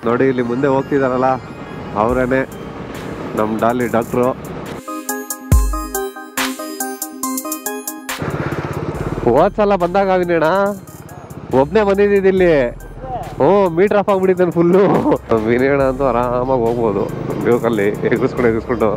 ನೋಡಿ ಇಲ್ಲಿ ಮುಂದೆ ಹೋಗ್ತಿದಾರಲ್ಲ ಅವರೇನೆ ನಮ್ಮ ಡಾಲಿ ಡಾಕ್ಟ್ರು. ಹೋದ್ಸಲ ಬಂದಾಗ ವಿನಯಣ್ಣ ಒಬ್ಬನೇ ಬಂದಿದ್ದಿದ್ದು ಇಲ್ಲಿ. ಮೀಟರ್ ಆಫ್ ಆಗ್ಬಿಟ್ಟಿದ್ದಾನೆ ಫುಲ್ಲು. ವಿನಯಣ್ಣ ಅಂತೂ ಆರಾಮಾಗಿ ಹೋಗ್ಬೋದು ಬೇಕಲ್ಲಿ ಎಗಸ್ಕೊಂಡು.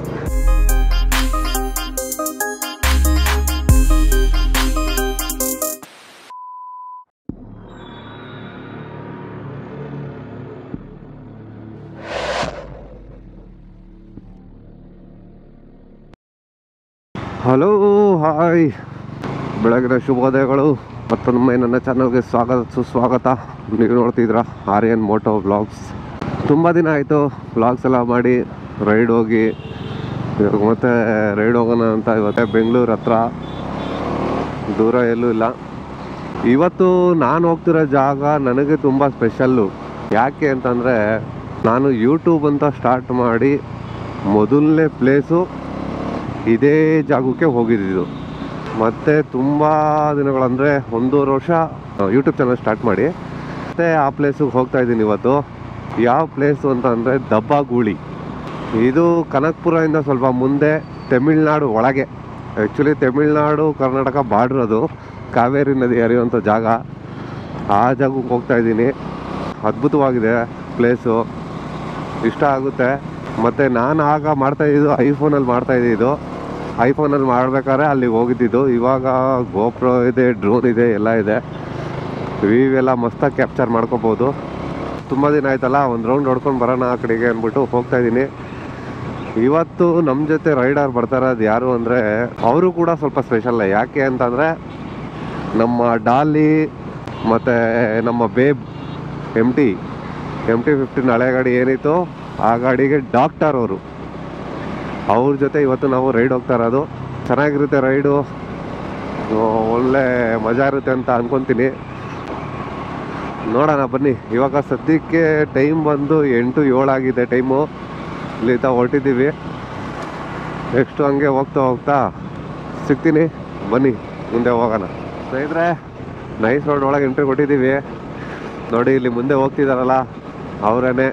ಹಲೋ ಹಾಯ್, ಬೆಳಗಿನ ಶುಭೋದಯಗಳು. ಮತ್ತೊಮ್ಮೆ ನನ್ನ ಚಾನಲ್ಗೆ ಸುಸ್ವಾಗತ. ನೀವು ನೋಡ್ತಿದ್ರ ಆರ್ಯನ್ ಮೋಟೋ ವ್ಲಾಗ್ಸ್. ತುಂಬ ದಿನ ಆಯಿತು ವ್ಲಾಗ್ಸ್ ಎಲ್ಲ ಮಾಡಿ, ರೈಡ್ ಹೋಗಿ. ಮತ್ತೆ ರೈಡ್ ಹೋಗೋಣ ಅಂತ ಇವತ್ತೇ ಬೆಂಗಳೂರು ಹತ್ರ, ದೂರ ಎಲ್ಲೂ ಇಲ್ಲ. ಇವತ್ತು ನಾನು ಹೋಗ್ತಿರೋ ಜಾಗ ನನಗೆ ತುಂಬ ಸ್ಪೆಷಲ್ಲು. ಯಾಕೆ ಅಂತಂದರೆ ನಾನು ಯೂಟ್ಯೂಬ್ ಅಂತ ಸ್ಟಾರ್ಟ್ ಮಾಡಿ ಮೊದಲನೇ ಪ್ಲೇಸು ಇದೇ ಜಾಗಕ್ಕೆ ಹೋಗಿದ್ದು. ಮತ್ತು ತುಂಬ ದಿನಗಳಂದರೆ 1.5 ವರ್ಷ ಯೂಟ್ಯೂಬ್ ಚಾನಲ್ ಸ್ಟಾರ್ಟ್ ಮಾಡಿ ಮತ್ತು ಆ ಪ್ಲೇಸಿಗೆ ಹೋಗ್ತಾಯಿದ್ದೀನಿ ಇವತ್ತು. ಯಾವ ಪ್ಲೇಸು ಅಂತ ಅಂದರೆ ದಬ್ಬಾಗೂಳಿ. ಇದು ಕನಕಪುರದಿಂದ ಸ್ವಲ್ಪ ಮುಂದೆ, ತಮಿಳ್ನಾಡು ಒಳಗೆ. ಆ್ಯಕ್ಚುಲಿ ತಮಿಳ್ನಾಡು ಕರ್ನಾಟಕ ಬಾರ್ಡ್ರ್, ಅದು ಕಾವೇರಿ ನದಿ ಹರಿಯುವಂಥ ಜಾಗ. ಆ ಜಾಗಕ್ಕೆ ಹೋಗ್ತಾಯಿದ್ದೀನಿ. ಅದ್ಭುತವಾಗಿದೆ ಪ್ಲೇಸು, ಇಷ್ಟ ಆಗುತ್ತೆ. ಮತ್ತು ನಾನು ಆಗ ಮಾಡ್ತಾಯಿದ್ದು ಐಫೋನಲ್ಲಿ ಮಾಡ್ತಾಯಿದ್ದು. ಐಫೋನಲ್ಲಿ ಮಾಡಬೇಕಾದ್ರೆ ಅಲ್ಲಿಗೆ ಹೋಗಿದ್ದಿದ್ದು. ಇವಾಗ ಗೋಪ್ರೋ ಇದೆ, ಡ್ರೋನ್ ಇದೆ, ಎಲ್ಲ ಇದೆ. ಎಲ್ಲ ಮಸ್ತಾಗಿ ಕ್ಯಾಪ್ಚರ್ ಮಾಡ್ಕೋಬೋದು. ತುಂಬ ದಿನ ಆಯ್ತಲ್ಲ, ಒಂದು ರೌಂಡ್ ಹೊಡ್ಕೊಂಡು ಬರೋಣ ಆ ಕಡೆಗೆ ಅಂದ್ಬಿಟ್ಟು ಹೋಗ್ತಾಯಿದ್ದೀನಿ. ಇವತ್ತು ನಮ್ಮ ಜೊತೆ ರೈಡರ್ ಬರ್ತಾ ಇರೋದು ಯಾರು ಅಂದರೆ ಅವರು ಕೂಡ ಸ್ವಲ್ಪ ಸ್ಪೆಷಲ್ಲ. ಯಾಕೆ ಅಂತಂದರೆ ನಮ್ಮ ಡಾಲಿ ಮತ್ತು ನಮ್ಮ ಬೇಬ್ MT 15 ಹಳೆ ಗಾಡಿ ಏನಿತ್ತು ಆ ಗಾಡಿಗೆ ಡಾಕ್ಟರ್ ಅವರು. ಅವ್ರ ಜೊತೆ ಇವತ್ತು ನಾವು ರೈಡ್ ಹೋಗ್ತಾ ಇರೋದು. ಚೆನ್ನಾಗಿರುತ್ತೆ ರೈಡು, ಒಳ್ಳೆ ಮಜಾ ಇರುತ್ತೆ ಅಂತ ಅಂದ್ಕೊತೀನಿ. ನೋಡೋಣ ಬನ್ನಿ. ಇವಾಗ ಸದ್ಯಕ್ಕೆ ಟೈಮ್ ಬಂದು 8:07 ಆಗಿದೆ ಟೈಮು. ಇಲ್ಲಿಂದ ಹೊರಟಿದ್ದೀವಿ. ನೆಕ್ಸ್ಟು ಹಂಗೆ ಹೋಗ್ತಾ ಸಿಗ್ತೀನಿ. ಬನ್ನಿ ಮುಂದೆ ಹೋಗೋಣ. ಸ್ನೇಹಿತರೆ, ನೈಸ್ ರೋಡ್ ಒಳಗೆ ಎಂಟ್ರಿ ಕೊಟ್ಟಿದ್ದೀವಿ. ನೋಡಿ ಇಲ್ಲಿ ಮುಂದೆ ಹೋಗ್ತಿದಾರಲ್ಲ ಅವರೇನೆ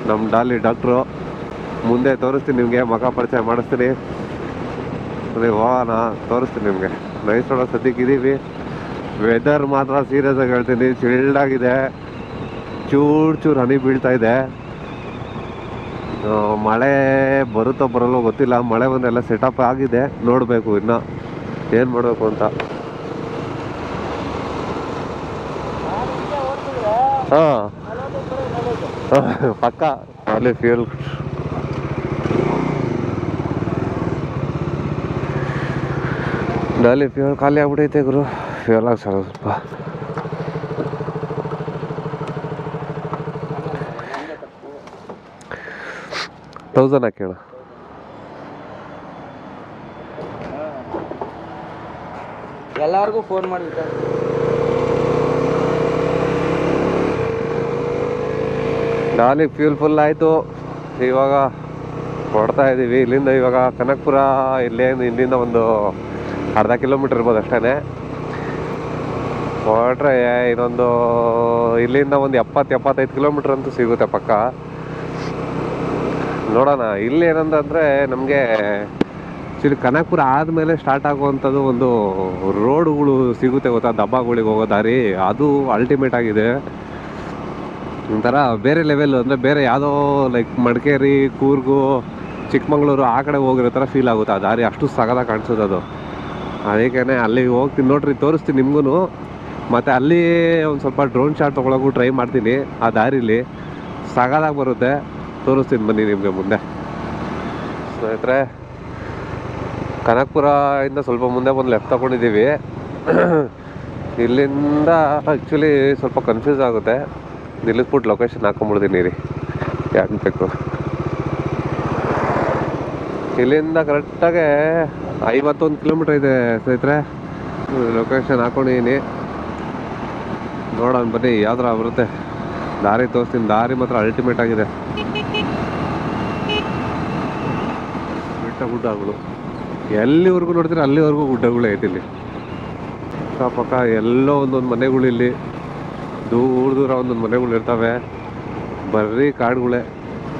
ನಮ್ಮ ಡಾಲಿ ಡಾಕ್ಟ್ರು. ಮುಂದೆ ತೋರಿಸ್ತೀನಿ ನಿಮಗೆ, ಮಗ ಪರಿಚಯ ಮಾಡಿಸ್ತೀನಿ. ನೀವು ಹೋಗೋಣ, ತೋರಿಸ್ತೀನಿ ನಿಮಗೆ. ನೈಸ್ ರೋಡ್ ಸದ್ಯಕ್ಕೆ ಇದ್ದೀವಿ. ವೆದರ್ ಮಾತ್ರ ಸೀರಿಯಸ್ ಆಗಿ ಹೇಳ್ತೀನಿ, ಚಿಲ್ಡಾಗಿದೆ. ಚೂರು ಹನಿ ಬೀಳ್ತಾ ಇದೆ. ಮಳೆ ಬರುತ್ತೋ ಬರಲ್ಲೋ ಗೊತ್ತಿಲ್ಲ. ಮಳೆ ಬಂದೆಲ್ಲ ಸೆಟಪ್ ಆಗಿದೆ, ನೋಡಬೇಕು ಇನ್ನು ಏನು ಮಾಡಬೇಕು ಅಂತ. ಹಾಂ ಪಕ್ಕ ಅಲ್ಲಿ ಫ್ಯೂಲ್ ಡಾಲಿ ಫ್ಯೂಲ್ ಖಾಲಿ ಆಗ್ಬಿಟ್ಟೈತೆ ಗುರು. ಫ್ಯೂಲ್ ಆಗಿ ಸ್ವಲ್ಪ 1000 ಹಾಕೋಣ. ಎಲ್ಲರಿಗೂ ಫೋನ್ ಮಾಡಿ. ಡಾಲಿ ಫ್ಯೂಲ್ ಫುಲ್ ಆಯಿತು. ಇವಾಗ ಹೊಡ್ತಾ ಇದ್ದೀವಿ. ಇಲ್ಲಿಂದ ಇವಾಗ ಕನಕಪುರ ಇಲ್ಲಿಂದ ಒಂದು ಅರ್ಧ ಕಿಲೋಮೀಟ್ರ್ ಇರ್ಬೋದು ಅಷ್ಟೇ. ಹೊರಟ್ರೆ ಇನ್ನೊಂದು ಇಲ್ಲಿಂದ ಒಂದು 70-75 ಕಿಲೋಮೀಟ್ರ್ ಅಂತೂ ಸಿಗುತ್ತೆ ಪಕ್ಕ. ನೋಡೋಣ. ಇಲ್ಲಿ ಏನಂತಂದರೆ ನಮಗೆ ಆ್ಯಕ್ಚುಲಿ ಕನಕಪುರ ಆದಮೇಲೆ ಸ್ಟಾರ್ಟ್ ಆಗುವಂಥದ್ದು ಒಂದು ರೋಡ್ಗಳು ಸಿಗುತ್ತೆ ಗೊತ್ತಾ, ದಬ್ಬಾಗುಳಿಗೆ ಹೋಗೋ ದಾರಿ. ಅದು ಅಲ್ಟಿಮೇಟ್ ಆಗಿದೆ. ಒಂಥರ ಬೇರೆ ಲೆವೆಲ್ಲು. ಅಂದರೆ ಬೇರೆ ಯಾವುದೋ ಲೈಕ್ ಮಡಿಕೇರಿ, ಕೂರ್ಗು, ಚಿಕ್ಕಮಂಗ್ಳೂರು ಆ ಕಡೆ ಹೋಗಿರೋ ಥರ ಫೀಲ್ ಆಗುತ್ತೆ ಆ ದಾರಿ. ಅಷ್ಟು ಸಗದಾಗಿ ಕಾಣಿಸೋದು ಅದು. ಅದಕ್ಕೇ ಅಲ್ಲಿಗೆ ಹೋಗ್ತೀನಿ ನೋಡ್ರಿ, ತೋರಿಸ್ತೀನಿ ನಿಮಗೂ. ಮತ್ತು ಅಲ್ಲಿ ಒಂದು ಸ್ವಲ್ಪ ಡ್ರೋನ್ ಶಾಟ್ ತೊಗೊಳಕ್ಕೂ ಟ್ರೈ ಮಾಡ್ತೀನಿ. ಆ ದಾರಿಲಿ ಸಗದಾಗಿ ಬರುತ್ತೆ, ತೋರಿಸ್ತೀನಿ ಬನ್ನಿ ನಿಮಗೆ ಮುಂದೆ. ಸ್ನೇಹಿತರೆ, ಕನಕಪುರ ಇಂದ ಸ್ವಲ್ಪ ಮುಂದೆ ಬಂದು ಲೆಫ್ಟ್ ತಗೊಂಡಿದ್ದೀವಿ. ಇಲ್ಲಿಂದ ಆ್ಯಕ್ಚುಲಿ ಸ್ವಲ್ಪ ಕನ್ಫ್ಯೂಸ್ ಆಗುತ್ತೆ. ನಿಲ್ಲಿಸ್ಬಿಟ್ಟು ಲೊಕೇಶನ್ ಹಾಕೊಂಡ್ಬಿಡ್ತೀನಿ ರೀ, ಯಾಕೆ ಬೇಕು. ಇಲ್ಲಿಂದ ಕರೆಕ್ಟಾಗೆ 51 ಕಿಲೋಮೀಟ್ರ್ ಇದೆ ಸ್ನೇಹಿತರೆ. ಲೊಕೇಶನ್ ಹಾಕೊಂಡಿದ್ದೀನಿ. ನೋಡೋಣ ಬನ್ನಿ ಯಾವ ಥರ ಬರುತ್ತೆ. ದಾರಿ ತೋರಿಸ್ತೀನಿ. ದಾರಿ ಮಾತ್ರ ಅಲ್ಟಿಮೇಟ್ ಆಗಿದೆ. ಬೆಟ್ಟ ಗುಡ್ಡಗಳು ಎಲ್ಲಿವರೆಗೂ ನೋಡ್ತೀರ ಅಲ್ಲಿವರೆಗೂ ಗುಡ್ಡಗಳು ಐತಿ ಇಲ್ಲಿ. ಅಕ್ಕಪಕ್ಕ ಎಲ್ಲೋ ಒಂದೊಂದು ಮನೆಗಳು ಇಲ್ಲಿ ದೂರ ಒಂದೊಂದು ಮನೆಗಳು ಇರ್ತವೆ. ಬರ್ರಿ ಕಾಡುಗಳೇ.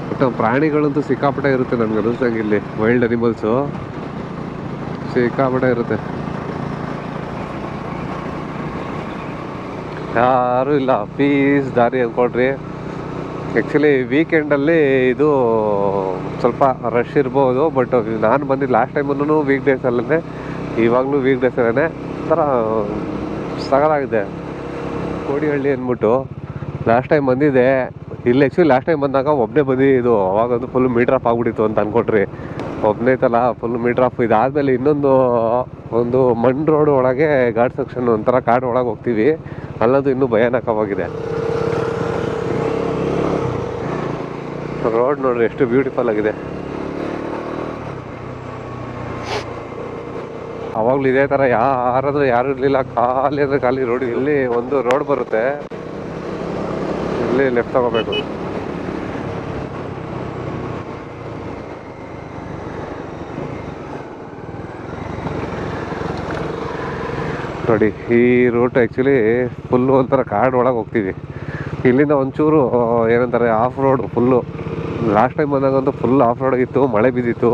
ಮತ್ತು ಪ್ರಾಣಿಗಳಂತೂ ಸಿಕ್ಕಾಪಟ್ಟೆ ಇರುತ್ತೆ ನನಗೆ ಅನ್ನಿಸ್ದಂಗೆ. ಇಲ್ಲಿ ವೈಲ್ಡ್ ಅನಿಮಲ್ಸು ಸಿಕ್ಕಾಪಟ್ಟೆ ಇರುತ್ತೆ. ಯಾರೂ ಇಲ್ಲ, ಪೀಸ್ ದಾರಿ ಅಂದ್ಕೊಳ್ರಿ. ಆ್ಯಕ್ಚುಲಿ ವೀಕೆಂಡಲ್ಲಿ ಇದು ಸ್ವಲ್ಪ ರಶ್ ಇರ್ಬೋದು, ಬಟ್ ನಾನು ಬಂದಿದ್ದು ಲಾಸ್ಟ್ ಟೈಮಲ್ಲೂ ವೀಕ್ ಡೇಸಲ್ಲೇ, ಇವಾಗಲೂ ವೀಕ್ ಡೇಸಲ್ಲೇ. ಒಂಥರ ಸಗಲಾಗಿದೆ ಕೋಡಿಹಳ್ಳಿ ಅಂದ್ಬಿಟ್ಟು. ಲಾಸ್ಟ್ ಟೈಮ್ ಬಂದಿದ್ದೆ ಇಲ್ಲಿ. ಆ್ಯಕ್ಚುಲಿ ಲಾಸ್ಟ್ ಟೈಮ್ ಬಂದಾಗ ಒಬ್ಬನೇ ಬಂದಿದ್ದು, ಅವಾಗಂತೂ ಫುಲ್ ಮೀಟ್ರ್ ಆಫ್ ಆಗಿಬಿಟ್ಟಿತ್ತು ಅಂತ ಅಂದ್ಕೊಟ್ರಿ. ಒಬ್ಬನೇ ಐತಲ್ಲ ಫುಲ್ ಮೀಟ್ರ್ ಆಫ್. ಇದಾದಮೇಲೆ ಒಂದು ಮಣ್ ರೋಡ್ ಒಳಗೆ ಘಾಟ್ ಸೆಕ್ಷನ್ ಒಂಥರ ಕಾಡು ಒಳಗೆ ಹೋಗ್ತೀವಿ, ಅಲ್ಲದು ಇನ್ನೂ ಭಯಾನಕವಾಗಿದೆ. ರೋಡ್ ನೋಡ್ರಿ ಎಷ್ಟು ಬ್ಯೂಟಿಫುಲ್ ಆಗಿದೆ. ಅವಾಗಲೂ ಇದೇ ಥರ ಯಾರಾದರೂ ಯಾರು ಇರಲಿಲ್ಲ, ಖಾಲಿ ಅಂದರೆ ಖಾಲಿ ರೋಡ್. ಇಲ್ಲಿ ಒಂದು ರೋಡ್ ಬರುತ್ತೆ, ಇಲ್ಲಿ ಲೆಫ್ಟ್ ತಗೋಬೇಕು. ನೋಡಿ ಈ ರೂಟ್ ಆ್ಯಕ್ಚುಲಿ ಫುಲ್ಲು ಒಂಥರ ಕಾಡು ಒಳಗೆ ಹೋಗ್ತೀವಿ. ಇಲ್ಲಿಂದ ಒಂಚೂರು ಏನಂತಾರೆ of road full. Last time ಬಂದಾಗಂತೂ ಫುಲ್ ಆಫ್ ರೋಡ್ ಇತ್ತು, ಮಳೆ ಬಿದ್ದಿತ್ತು,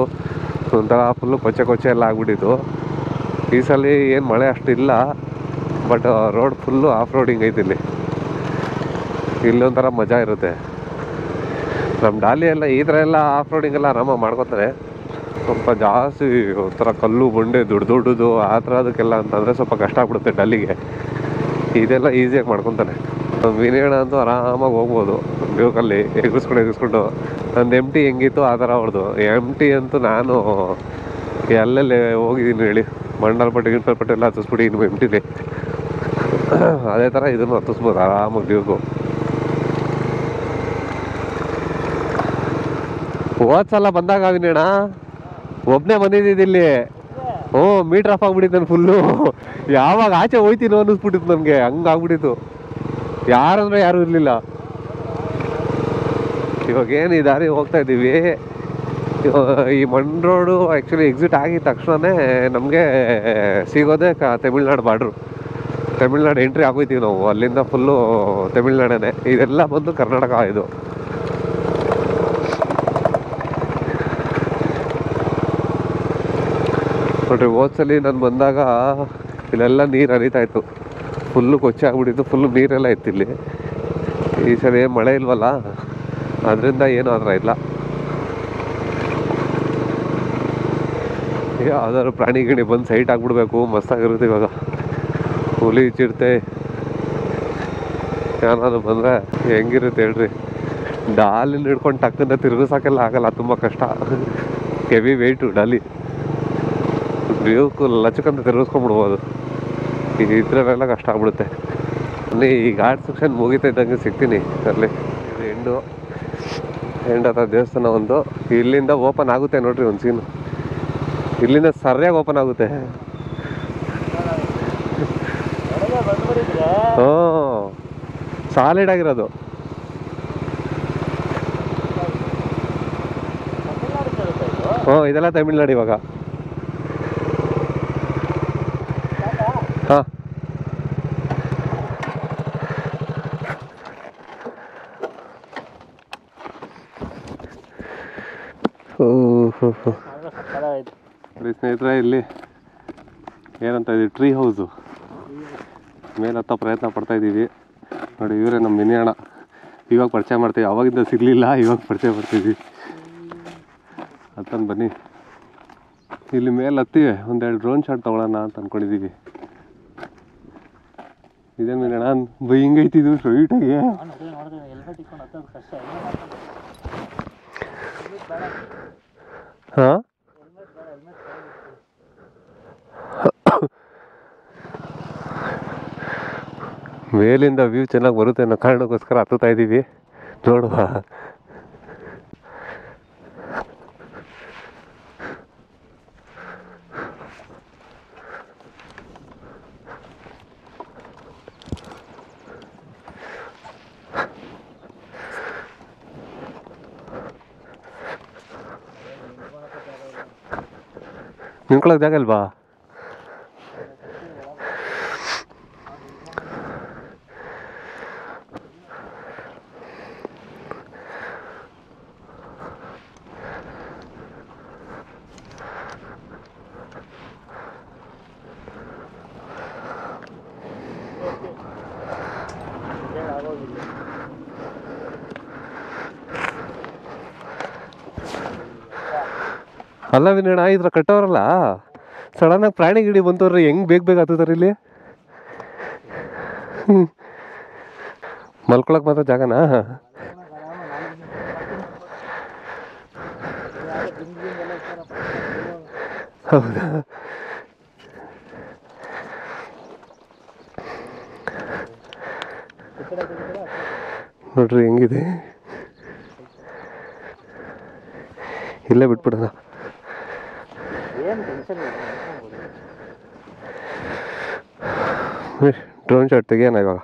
ಒಂಥರ ಫುಲ್ಲು ಕೊಚ್ಚೆ ಎಲ್ಲ ಆಗ್ಬಿಟ್ಟಿತ್ತು. ಈ ಸಲ ಏನು ಮಳೆ ಅಷ್ಟಿಲ್ಲ, but road full off roading ಐತಿ. ಇಲ್ಲೊಂಥರ ಮಜಾ ಇರುತ್ತೆ. ನಮ್ಮ ಡಾಲಿ ಎಲ್ಲ ಈ ಥರ ಎಲ್ಲ ಆಫ್ ರೋಡಿಂಗ್ ಎಲ್ಲ ಆರಾಮಾಗಿ ಮಾಡ್ಕೊತಾರೆ. ಸ್ವಲ್ಪ ಜಾಸ್ತಿ ಒಂಥರ ಕಲ್ಲು ಬಂಡೆ ದೊಡ್ಡದು ಆ ಥರ ಅದಕ್ಕೆಲ್ಲ ಅಂತಂದರೆ ಸ್ವಲ್ಪ ಕಷ್ಟ ಆಗ್ಬಿಡುತ್ತೆ ಡಾಲಿಗೆ. ಇದೆಲ್ಲ ಈಸಿಯಾಗಿ ಮಾಡ್ಕೊತಾನೆ. ವಿನಯಣ ಅಂತೂ ಆರಾಮಾಗಿ ಹೋಗ್ಬೋದು ಬೇಕಲ್ಲಿ ಎಗರಿಸ್ಕೊಂಡು. ನಂದು MT ಹೆಂಗಿತ್ತು ಆ ಥರ ಅವ್ರದ್ದು MT ಅಂತೂ ನಾನು ಎಲ್ಲೆಲ್ಲಿ ಹೋಗಿದ್ದೀನಿ ಹೇಳಿ. ಗಿಂಡಲ್ಪಟ್ಟೆ ಎಲ್ಲ ಹತ್ತಿಸ್ಬಿಟ್ಟಿದ್ದೀನಿ MTಲಿ. ಅದೇ ಥರ ಇದನ್ನು ಹತ್ತಿಸ್ಬೋದು ಆರಾಮಾಗಿ ಬೇಕು. ಹೋದ್ಸಲ ಬಂದಾಗ ವಿನಯಣ ಒಬ್ಬನೇ ಬಂದಿದ್ದಿಲ್ಲಿ. ಮೀಟ್ರ್ ಆಫ್ ಆಗ್ಬಿಟ್ಟಿತ್ತು ನಾನು ಫುಲ್ಲು. ಯಾವಾಗ ಆಚೆ ಹೋಯ್ತೀನೋ ಅನ್ನಿಸ್ಬಿಟ್ಟಿತ್ತು ನನಗೆ, ಹಂಗಾಗ್ಬಿಟ್ಟಿತ್ತು. ಯಾರಂದ್ರೆ ಯಾರೂ ಇರಲಿಲ್ಲ. ಇವಾಗೇನು ಈ ದಾರಿ ಹೋಗ್ತಾ ಇದ್ದೀವಿ, ಈ ಮಣ್ ರೋಡು ಆ್ಯಕ್ಚುಲಿ ಎಕ್ಸಿಟ್ ಆಗಿದ ತಕ್ಷಣವೇ ನಮಗೆ ಸಿಗೋದೇ ತಮಿಳ್ನಾಡು ಬಾರ್ಡ್ರು. ತಮಿಳ್ನಾಡು ಎಂಟ್ರಿ ಆಗೋಯ್ತೀವಿ ನಾವು. ಅಲ್ಲಿಂದ ಫುಲ್ಲು ತಮಿಳ್ನಾಡೇ. ಇದೆಲ್ಲ ಬಂದು ಕರ್ನಾಟಕ. ಇದು ನೋಡ್ರಿ, ಹೋದ್ಸಲಿ ನಾನು ಬಂದಾಗ ಇಲ್ಲೆಲ್ಲ ನೀರು ಹರಿತಾಯಿತ್ತು, ಫುಲ್ಲು ಕೊಚ್ಚೆ ಆಗ್ಬಿಟ್ಟಿತ್ತು, ಫುಲ್ಲು ನೀರೆಲ್ಲ ಇತ್ತು ಇಲ್ಲಿ. ಈ ಸಲ ಏನು ಮಳೆ ಇಲ್ವಲ್ಲ, ಅದರಿಂದ ಏನೂ ಆ ಥರ ಇಲ್ಲ. ಯಾವ್ದಾದ್ರು ಪ್ರಾಣಿ ಗಿಣಿ ಬಂದು ಸೈಟ್ ಆಗಿಬಿಡ್ಬೇಕು, ಮಸ್ತಾಗಿರುತ್ತೆ. ಇವಾಗ ಹುಲಿ ಚಿರತೆ ಏನಾದ್ರು ಬಂದರೆ ಹೆಂಗಿರುತ್ತೆ ಹೇಳ್ರಿ. ಡಾಲಿನ ಹಿಡ್ಕೊಂಡು ಟಕ್ಕಂತ ತಿರುಗಿಸೋಕ್ಕೆಲ್ಲ ಆಗಲ್ಲ, ತುಂಬ ಕಷ್ಟ. Heavy weight dolly. ಬೇವು ಲಚಕಂತ ತಿರುಗಿಸ್ಕೊಂಡ್ಬಿಡ್ಬೋದು. ಇದ್ರಲ್ಲೆಲ್ಲ ಕಷ್ಟ ಆಗ್ಬಿಡುತ್ತೆ. ಅಲ್ಲಿ ಈ ಘಾಟ್ ಸೆಕ್ಷನ್ ಮುಗಿತಾ ಇದ್ದಂಗೆ ಸಿಗ್ತೀನಿ ಅಲ್ಲಿ. ಎಂಡ್ ಹತ್ರ ದೇವಸ್ಥಾನ ಒಂದು ಇಲ್ಲಿಂದ ಓಪನ್ ಆಗುತ್ತೆ ನೋಡ್ರಿ. ಒಂದು ಸೀನು ಇಲ್ಲಿಂದ ಸರಿಯಾಗಿ ಓಪನ್ ಆಗುತ್ತೆ. ಸಾಲಿಡ್ ಆಗಿರೋದು. ಇದೆಲ್ಲ ತಮಿಳ್ನಾಡು ಇವಾಗ. ಹಾಂ, ಸ್ನೇಹಿತರೆ ಇಲ್ಲಿ ಏನಂತ ಇದೆ, ಟ್ರೀ ಹೌಸು ಮೇಲೆ ಹತ್ತೋ ಪ್ರಯತ್ನ ಪಡ್ತಾ ಇದ್ದೀವಿ. ನೋಡಿ ಇವರೇ ನಮ್ಮ ವಿನಯಣ. ಇವಾಗ ಪರಿಚಯ ಮಾಡ್ತೀವಿ, ಅವಾಗಿಂದ ಸಿಗಲಿಲ್ಲ, ಇವಾಗ ಪರಿಚಯ ಮಾಡ್ತಿದ್ವಿ. ಹತ್ತಂದು ಬನ್ನಿ. ಇಲ್ಲಿ ಮೇಲೆ ಹತ್ತಿ ಒಂದೆರಡು ಡ್ರೋನ್ ಶಾಟ್ ತೊಗೊಳ್ಳೋಣ ಅಂತ ಅಂದ್ಕೊಂಡಿದ್ದೀವಿ. ಇದೇನು ವಿನಯಣ ಹಿಂಗೈತಿದ್ದು ಸ್ಟ್ರೈಟಾಗಿ. ಹಾಂ, ಮೇಲಿಂದ ವ್ಯೂ ಚೆನ್ನಾಗಿ ಬರುತ್ತೆ ಅನ್ನೋ ಕಾರಣಕ್ಕೋಸ್ಕರ ಹತ್ತುತ್ತಾ ಇದ್ದೀವಿ. ನೋಡುವ. ನಿಂತ್ಕೊಳ್ಳೋಕೆ ಜಾಗ ಅಲ್ವಾ? ಅಲ್ಲ ವಿನೋಣ ಇದ್ರ ಕಟ್ಟೋರಲ್ಲ ಸಡನ್ನಾಗಿ ಪ್ರಾಣಿ ಗಿಡಿ ಬಂತವ್ರಿ ಹೆಂಗ್ ಬೇಗ ಹತ್ತದಾರ ಇಲ್ಲಿ. ಮಲ್ಕೊಳಕ್ ಮಾತ್ರ ಜಾಗನಾ? ಹೌದಾ? ನೋಡ್ರಿ ಹೆಂಗಿದೆ, ಇಲ್ಲೇ ಬಿಟ್ಬಿಡೋಣ. ಡ್ರೋನ್ ಶಾಟ್ ತೆಗಿಯೋಣ ಇವಾಗ.